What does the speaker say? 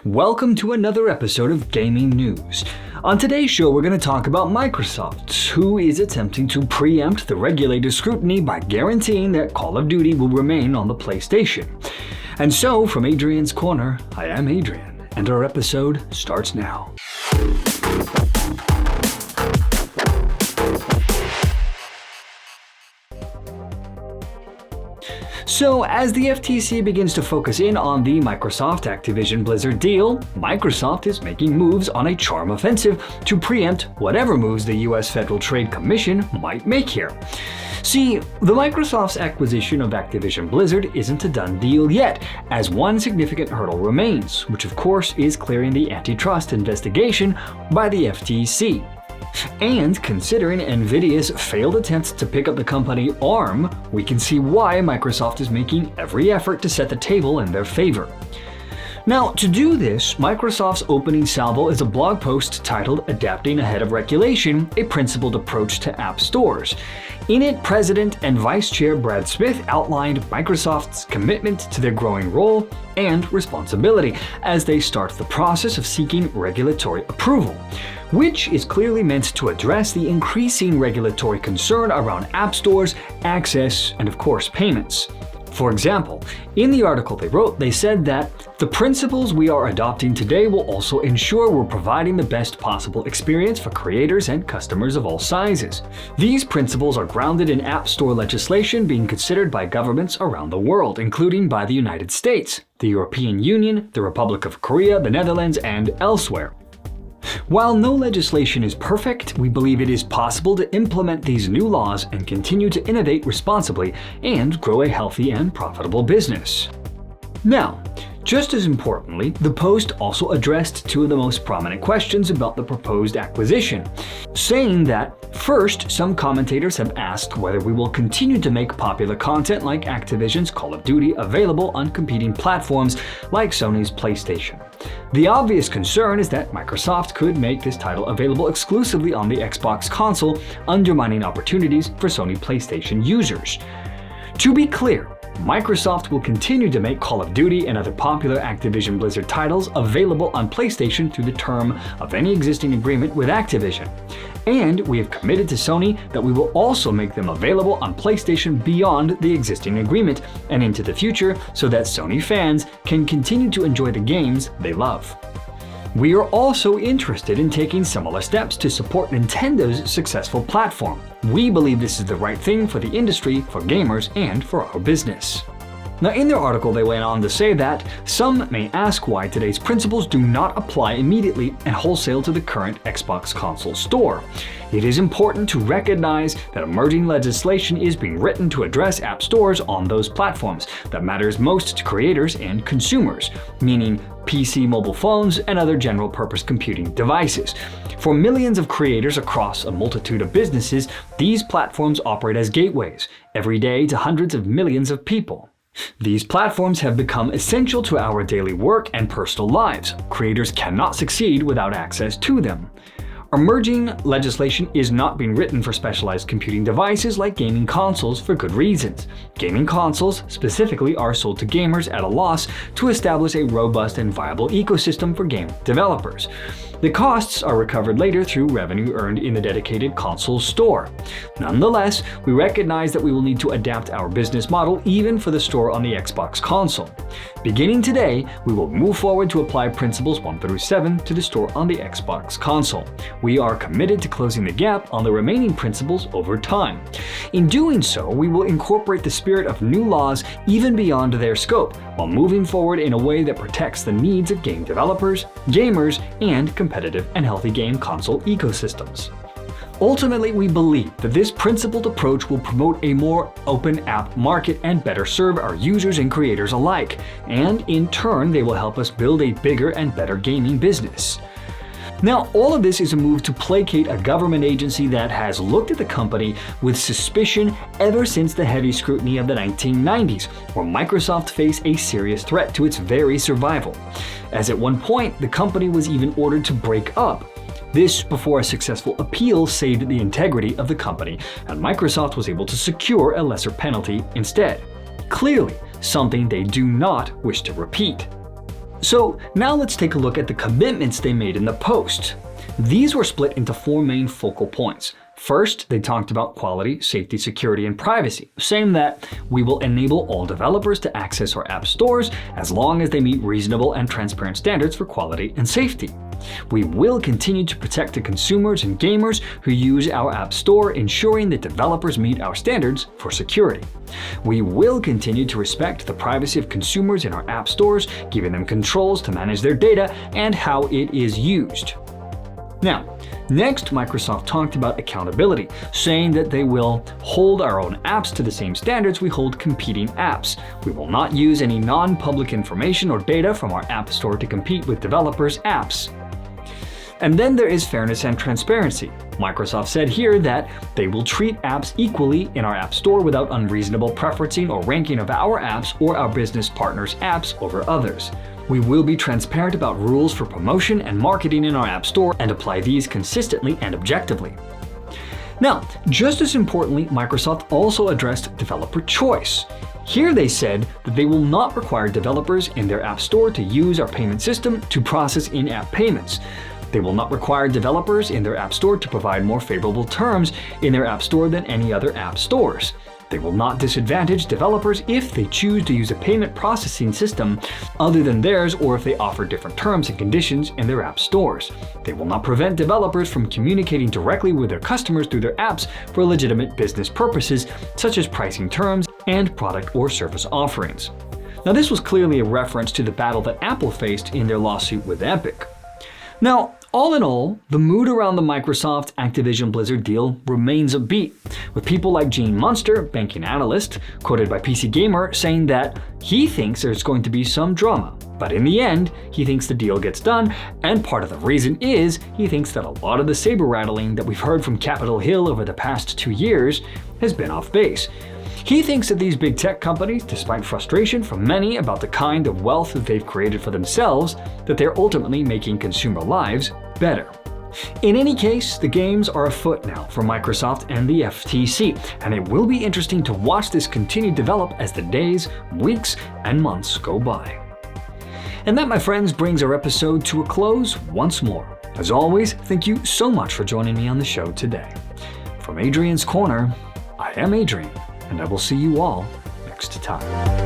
Welcome to another episode of Gaming News. On today's show, we're going to talk about Microsoft, who is attempting to preempt the regulator's scrutiny by guaranteeing that Call of Duty will remain on the PlayStation. And so, from Adrian's Corner, I am Adrian, and our episode starts now. So, as the FTC begins to focus in on the Microsoft Activision Blizzard deal, Microsoft is making moves on a charm offensive to preempt whatever moves the US Federal Trade Commission might make here. See, the Microsoft's acquisition of Activision Blizzard isn't a done deal yet, as one significant hurdle remains, which of course is clearing the antitrust investigation by the FTC. And considering Nvidia's failed attempt to pick up the company ARM, we can see why Microsoft is making every effort to set the table in their favor. Now, to do this, Microsoft's opening salvo is a blog post titled Adapting Ahead of Regulation, a Principled Approach to App Stores. In it, President and Vice Chair Brad Smith outlined Microsoft's commitment to their growing role and responsibility as they start the process of seeking regulatory approval, which is clearly meant to address the increasing regulatory concern around app stores, access, and of course payments. For example, in the article they wrote, they said that the principles we are adopting today will also ensure we're providing the best possible experience for creators and customers of all sizes. These principles are grounded in App Store legislation being considered by governments around the world, including by the United States, the European Union, the Republic of Korea, the Netherlands, and elsewhere. While no legislation is perfect, we believe it is possible to implement these new laws and continue to innovate responsibly and grow a healthy and profitable business. Now, just as importantly, the post also addressed two of the most prominent questions about the proposed acquisition, saying that, first, some commentators have asked whether we will continue to make popular content like Activision's Call of Duty available on competing platforms like Sony's PlayStation. The obvious concern is that Microsoft could make this title available exclusively on the Xbox console, undermining opportunities for Sony PlayStation users. To be clear, Microsoft will continue to make Call of Duty and other popular Activision Blizzard titles available on PlayStation through the term of any existing agreement with Activision. And we have committed to Sony that we will also make them available on PlayStation beyond the existing agreement and into the future so that Sony fans can continue to enjoy the games they love. We are also interested in taking similar steps to support Nintendo's successful platform. We believe this is the right thing for the industry, for gamers, and for our business. Now, in their article, they went on to say that some may ask why today's principles do not apply immediately and wholesale to the current Xbox console store. It is important to recognize that emerging legislation is being written to address app stores on those platforms that matters most to creators and consumers, meaning PC, mobile phones, and other general-purpose computing devices. For millions of creators across a multitude of businesses, these platforms operate as gateways, every day to hundreds of millions of people. These platforms have become essential to our daily work and personal lives. Creators cannot succeed without access to them. Emerging legislation is not being written for specialized computing devices like gaming consoles for good reasons. Gaming consoles, specifically, are sold to gamers at a loss to establish a robust and viable ecosystem for game developers. The costs are recovered later through revenue earned in the dedicated console store. Nonetheless, we recognize that we will need to adapt our business model even for the store on the Xbox console. Beginning today, we will move forward to apply principles 1 through 7 to the store on the Xbox console. We are committed to closing the gap on the remaining principles over time. In doing so, we will incorporate the spirit of new laws even beyond their scope, while moving forward in a way that protects the needs of game developers, gamers, and competitive and healthy game console ecosystems. Ultimately, we believe that this principled approach will promote a more open app market and better serve our users and creators alike, and in turn, they will help us build a bigger and better gaming business. Now, all of this is a move to placate a government agency that has looked at the company with suspicion ever since the heavy scrutiny of the 1990s, where Microsoft faced a serious threat to its very survival. As at one point, the company was even ordered to break up. This before a successful appeal saved the integrity of the company, and Microsoft was able to secure a lesser penalty instead. Clearly, something they do not wish to repeat. So now let's take a look at the commitments they made in the post. These were split into 4 main focal points. First, they talked about quality, safety, security, and privacy, saying that we will enable all developers to access our app stores as long as they meet reasonable and transparent standards for quality and safety. We will continue to protect the consumers and gamers who use our app store, ensuring that developers meet our standards for security. We will continue to respect the privacy of consumers in our app stores, giving them controls to manage their data and how it is used. Now, next, Microsoft talked about accountability, saying that they will hold our own apps to the same standards we hold competing apps. We will not use any non-public information or data from our app store to compete with developers' apps. And then there is fairness and transparency. Microsoft said here that they will treat apps equally in our app store without unreasonable preferencing or ranking of our apps or our business partners' apps over others. We will be transparent about rules for promotion and marketing in our app store and apply these consistently and objectively. Now, just as importantly, Microsoft also addressed developer choice. Here they said that they will not require developers in their app store to use our payment system to process in-app payments. They will not require developers in their app store to provide more favorable terms in their app store than any other app stores. They will not disadvantage developers if they choose to use a payment processing system other than theirs or if they offer different terms and conditions in their app stores. They will not prevent developers from communicating directly with their customers through their apps for legitimate business purposes, such as pricing terms and product or service offerings. Now, this was clearly a reference to the battle that Apple faced in their lawsuit with Epic. Now, all in all, the mood around the Microsoft Activision Blizzard deal remains upbeat, with people like Gene Munster, banking analyst, quoted by PC Gamer, saying that he thinks there's going to be some drama, but in the end, he thinks the deal gets done, and part of the reason is he thinks that a lot of the saber rattling that we've heard from Capitol Hill over the past 2 years has been off base. He thinks that these big tech companies, despite frustration from many about the kind of wealth that they've created for themselves, that they're ultimately making consumer lives better. In any case, the games are afoot now for Microsoft and the FTC, and it will be interesting to watch this continue to develop as the days, weeks, and months go by. And that, my friends, brings our episode to a close once more. As always, thank you so much for joining me on the show today. From Adrian's Corner, I am Adrian, and I will see you all next time.